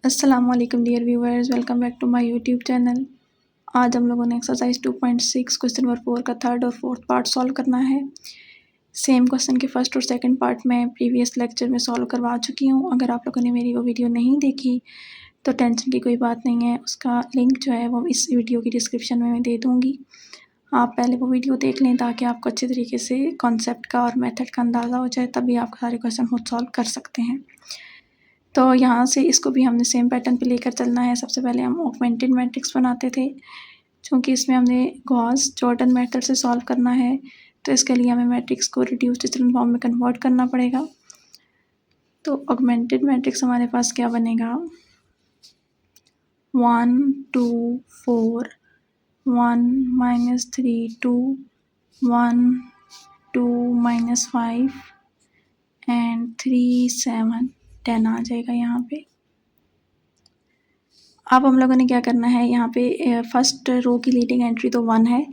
अस्सलामुअलैकुम dear viewers, welcome back to my YouTube channel. आज हम लोगों ने एक्सरसाइज 2.6 क्वेश्चन नंबर 4 का थर्ड और फोर्थ पार्ट सॉल्व करना है। सेम क्वेश्चन के फर्स्ट और सेकंड पार्ट में प्रीवियस लेक्चर में सॉल्व करवा चुकी हूँ। अगर आप लोगों ने मेरी वो वीडियो नहीं देखी तो टेंशन की कोई बात नहीं है, उसका लिंक जो है वो इस वीडियो की डिस्क्रिप्शन में मैं दे दूँगी। आप पहले वो वीडियो देख लें ताकि आपको अच्छे तरीके से कॉन्सेप्ट का और मेथड का अंदाज़ा हो जाए, तभी आप सारे क्वेश्चन खुद सॉल्व कर सकते हैं। तो यहाँ से इसको भी हमने सेम पैटर्न पे लेकर चलना है। सबसे पहले हम ऑगमेंटेड मैट्रिक्स बनाते थे, चूँकि इसमें हमने गॉस जॉर्डन मेथड से सॉल्व करना है, तो इसके लिए हमें मैट्रिक्स को रिड्यूस्ड इचेलन फॉर्म में कन्वर्ट करना पड़ेगा। तो ऑगमेंटेड मैट्रिक्स हमारे पास क्या बनेगा, 1 2 4 1 -3 2 1 2 -5 एंड 3 7 10 आ जाएगा यहाँ पे। अब हम लोगों ने क्या करना है, यहाँ पे फर्स्ट रो की लीडिंग एंट्री तो 1 है।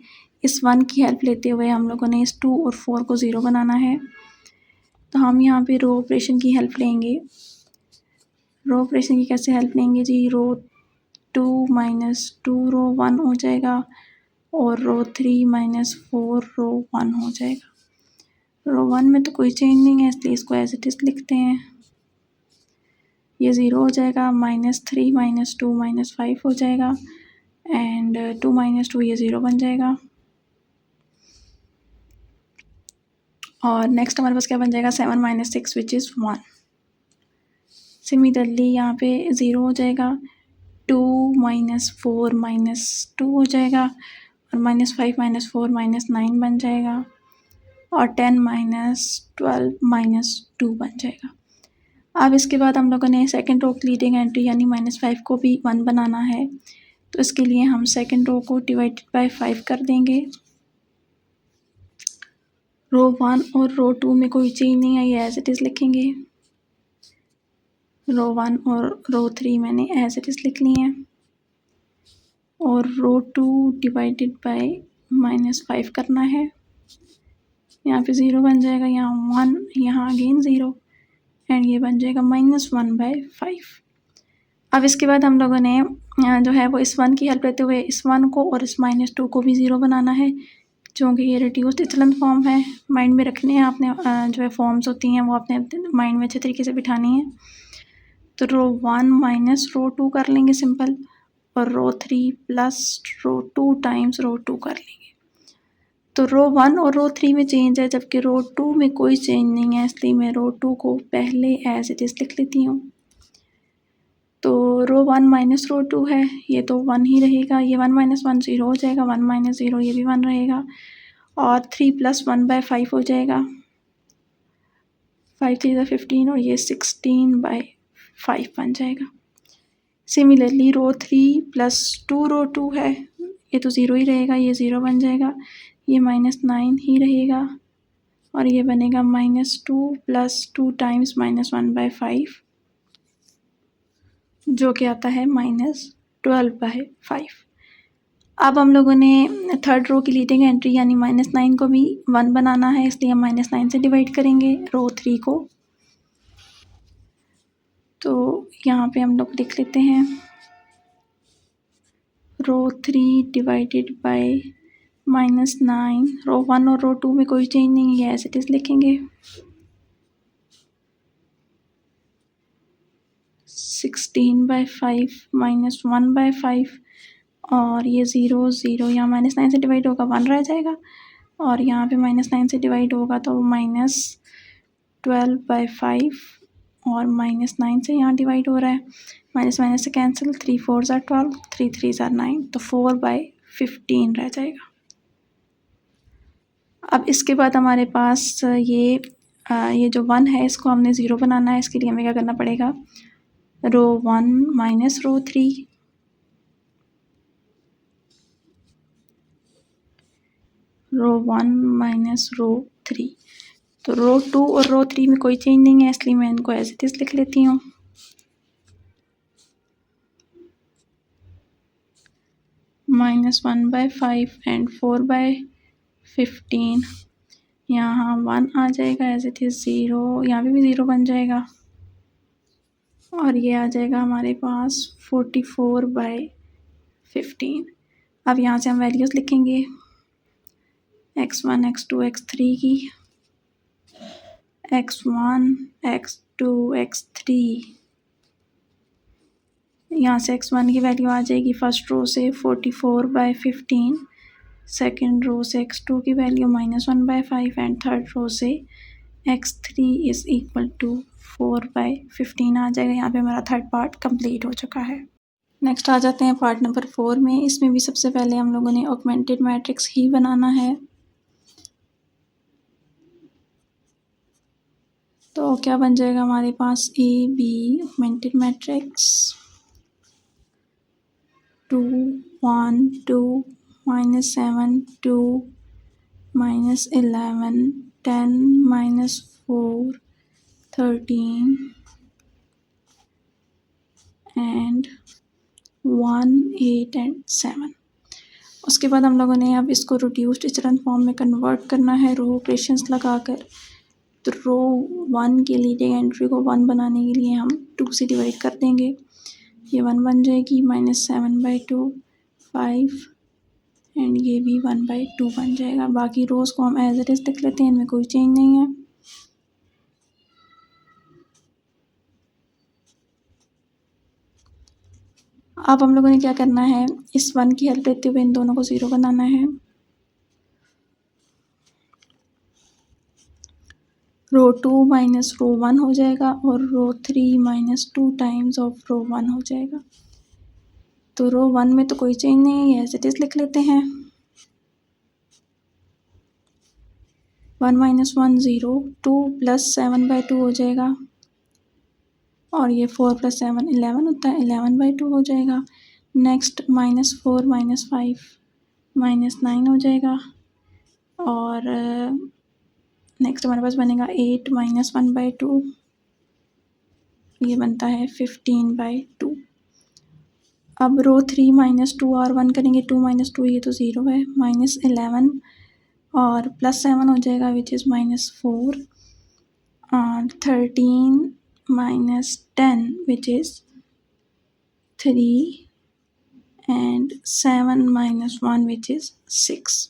इस 1 की हेल्प लेते हुए हम लोगों ने इस 2 और 4 को 0 बनाना है। तो हम यहाँ पे रो ऑपरेशन की हेल्प लेंगे। रो ऑपरेशन की कैसे हेल्प लेंगे जी, रो 2 -2 रो 1 हो जाएगा और रो 3 -4 रो 1 हो जाएगा। रो 1 में तो कोई चेंज नहीं है, इसलिए इसको एज इट इज़ लिखते हैं। ये 0 हो जाएगा, -3 -2 -5 हो जाएगा एंड 2 -2 ये 0 बन जाएगा। और नेक्स्ट हमारे पास क्या बन जाएगा, 7 -6 विच इज़ 1। सिमिलरली यहाँ पे 0 हो जाएगा, 2 -4 -2 हो जाएगा और -5 -4 -9 बन जाएगा और 10 -12 -2 बन जाएगा। अब इसके बाद हम लोगों ने सेकंड रो की लीडिंग एंट्री यानी -5 को भी 1 बनाना है, तो इसके लिए हम सेकंड रो को डिवाइडेड बाय 5 कर देंगे। रो 1 और रो 2 में कोई चेंज नहीं है, ये एज इट इज़ लिखेंगे। रो 1 और रो 3 मैंने एज इट इज़ लिख ली है और रो 2 डिवाइडेड बाय -5 करना है। यहाँ पे 0 बन जाएगा, यहाँ 1, यहाँ अगेन 0 एंड ये बन जाएगा -1/5। अब इसके बाद हम लोगों ने जो है वो इस 1 की हेल्प लेते हुए इस 1 को और इस -2 को भी 0 बनाना है, क्योंकि ये रिड्यूस्ड इचेलन फॉर्म है। माइंड में रखने हैं आपने, जो है फॉर्म्स होती हैं वो अपने माइंड में अच्छे तरीके से बिठानी है। तो रो 1 माइनस रो 2 कर लेंगे सिंपल, और रो 3 प्लस रो 2 टाइम्स रो 2 कर लेंगे। तो रो 1 और रो 3 में चेंज है, जबकि रो 2 में कोई चेंज नहीं है, इसलिए मैं रो 2 को पहले एज इट इज़ लिख लेती हूँ। तो रो 1 माइनस रो 2 है, ये तो 1 ही रहेगा, ये 1 - 1 0 हो जाएगा, 1 - 0 ये भी 1 रहेगा और 3 + 1/5 हो जाएगा, 5 3 = 15 और ये 16/5 बन जाएगा। सिमिलरली रो 3 + 2 रो 2 है, ये तो 0 ही रहेगा, ये 0 बन जाएगा, ये -9 ही रहेगा और ये बनेगा -2 + 2 टाइम्स -1/5 जो कि आता है -12/5। अब हम लोगों ने थर्ड रो की लीडिंग एंट्री यानी -9 को भी 1 बनाना है, इसलिए हम -9 से डिवाइड करेंगे रो 3 को। तो यहाँ पे हम लोग लिख लेते हैं रो 3 डिवाइडेड बाय -9। रो 1 और रो 2 में कोई चेंज नहीं है, एज इट इज़ लिखेंगे। 16/5 -1/5 और ये 0 0 यहाँ -9 से डिवाइड होगा 1 रह जाएगा और यहाँ पे -9 से डिवाइड होगा तो -12/5 और -9 से यहाँ डिवाइड हो रहा है, माइनस माइनस से कैंसिल, 3 4 = 12, 3 3 = 9, तो 4/15 रह जाएगा। अब इसके बाद हमारे पास ये जो 1 है इसको हमने 0 बनाना है, इसके लिए हमें क्या करना पड़ेगा, रो 1 माइनस रो 3 रो 1 माइनस रो 3। तो रो 2 और रो 3 में कोई चेंज नहीं है, इसलिए मैं इनको एज इट इज़ लिख लेती हूँ। -1/5 एंड 4/15, यहाँ 1 आ जाएगा एज इट इज़ 0, यहाँ पे भी 0 बन जाएगा और ये आ जाएगा हमारे पास 44/15। अब यहाँ से हम वैल्यूज़ लिखेंगे x1, x2, x3 की, x1, x2, x3। यहाँ से x1 की वैल्यू आ जाएगी फर्स्ट रो से 44/15, सेकेंड रो से x2 की वैल्यू -1/5 एंड थर्ड रो से x3 इज़ इक्वल टू 4/15 आ जाएगा। यहाँ पे हमारा थर्ड पार्ट कंप्लीट हो चुका है। नेक्स्ट आ जाते हैं पार्ट नंबर 4 में। इसमें भी सबसे पहले हम लोगों ने ऑगमेंटेड मैट्रिक्स ही बनाना है। तो क्या बन जाएगा हमारे पास A B augmented matrix 2 1 2 -7 2 -11 10 -4 13 and 1 8 and 7। उसके बाद हम लोगों ने अब इसको रिड्यूस्ड इचेलन फॉर्म में कन्वर्ट करना है रो ऑपरेशंस लगाकर। तो रो 1 के लीडिंग एंट्री को 1 बनाने के लिए हम 2 से डिवाइड कर देंगे। ये 1 बन जाएगी -7/2 5 एंड ये भी 1/2 बन जाएगा। बाकी रोज़ को हम एज इट इज़ लिख लेते हैं, इनमें कोई चेंज नहीं है। अब हम लोगों ने क्या करना है, इस 1 की हेल्प लेते हुए इन दोनों को 0 बनाना है। रो 2 माइनस रो 1 हो जाएगा और रो 3 -2 टाइम्स ऑफ रो 1 हो जाएगा। तो रो 1 में तो कोई चेंज नहीं है, एज इट इज़ लिख लेते हैं। 1 - 1 0 2 + 7/2 हो जाएगा और ये 4 + 7 11 होता है, 11/2 हो जाएगा। नेक्स्ट -4 - 5 -9 हो जाएगा और नेक्स्ट हमारे पास बनेगा 8 - 1/2, ये बनता है 15/2। अब रो 3 -2 और 1 करेंगे, 2 - 2 ये तो 0 है, -11 और +7 हो जाएगा विच इज़ -4 और 13 - 10 which is 3 and 7 - 1 which is 6।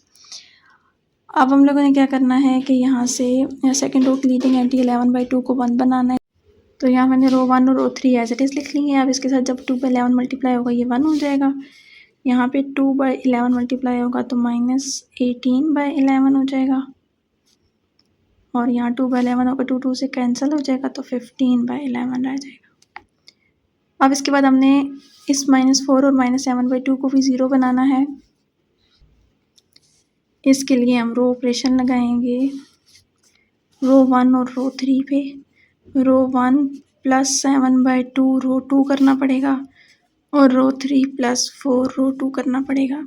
अब हम लोगों ने क्या करना है कि यहाँ से सेकेंड रो की लीडिंग एंट्री 11/2 को 1 बनाना है। तो यहाँ मैंने रो 1 और रो 3 एज इट इज़ लिख ली है। अब इसके साथ जब 2/11 मल्टीप्लाई होगा ये 1 हो जाएगा। यहाँ पे 2/11 मल्टीप्लाई होगा तो -18/11 हो जाएगा और यहाँ 2/11 होगा, 2 से कैंसिल हो जाएगा तो 15/11 रह जाएगा। अब इसके बाद हमने इस -4 और -7/2 को भी 0 बनाना है। इसके लिए हम रो ऑपरेशन लगाएंगे रो 1 और रो 3 पे। रो 1 + 7/2 रो 2 करना पड़ेगा और रो 3 + 4 रो 2 करना पड़ेगा।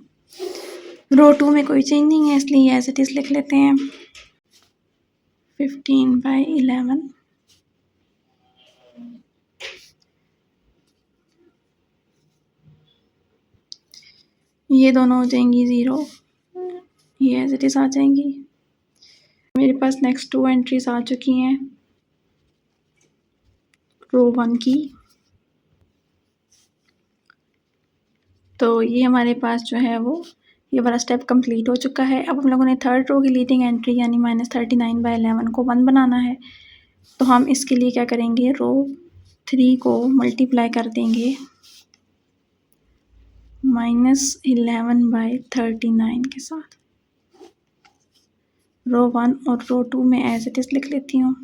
रो 2 में कोई चेंज नहीं है इसलिए एज इट इज़ लिख लेते हैं 15/11। ये दोनों हो जाएंगी 0, ये एज इट इज़ आ जाएंगी। मेरे पास नेक्स्ट 2 एंट्रीज आ चुकी हैं रो 1 की। तो ये हमारे पास जो है वो ये वाला स्टेप कंप्लीट हो चुका है। अब हम लोगों ने थर्ड रो की लीडिंग एंट्री यानी -39/11 को 1 बनाना है। तो हम इसके लिए क्या करेंगे, रो 3 को मल्टीप्लाई कर देंगे -11/39 के साथ। रो 1 और रो 2 में एज इट इज़ लिख लेती हूँ।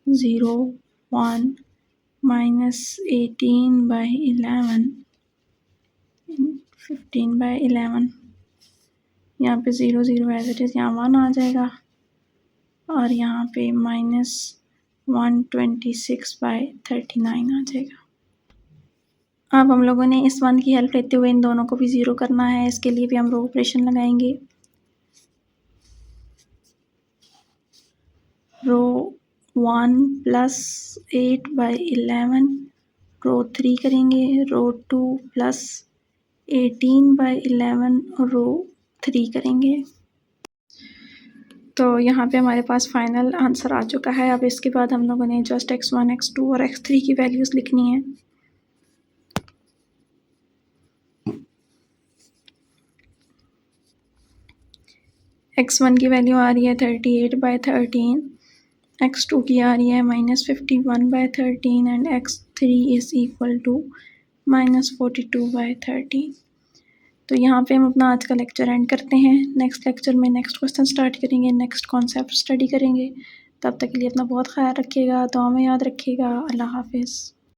-0 1 -18/11 15/11। यहाँ पे 0 0 एज इट इज़, यहाँ 1 आ जाएगा और यहाँ पे -126/39 आ जाएगा। अब हम लोगों ने इस 1 की हेल्प लेते हुए इन दोनों को भी 0 करना है। इसके लिए भी हम रो ऑपरेशन लगाएंगे। रो 1 + 8/11 रो 3 करेंगे, रो 2 + 18/11 रो 3 करेंगे। तो यहाँ पे हमारे पास फाइनल आंसर आ चुका है। अब इसके बाद हम लोगों ने जस्ट x1, x2 और x3 की वैल्यूज़ लिखनी है। x1 की वैल्यू आ रही है 38/13, x2 की आ रही है -51/13 and x3 is equal to -42/13। तो यहाँ पे हम अपना आज का लेक्चर एंड करते हैं। नेक्स्ट लेक्चर में नेक्स्ट क्वेश्चन स्टार्ट करेंगे, नेक्स्ट कॉन्सेप्ट स्टडी करेंगे। तब तक के लिए अपना बहुत ख्याल रखिएगा, दुआ में याद रखिएगा। अल्लाह हाफिज़।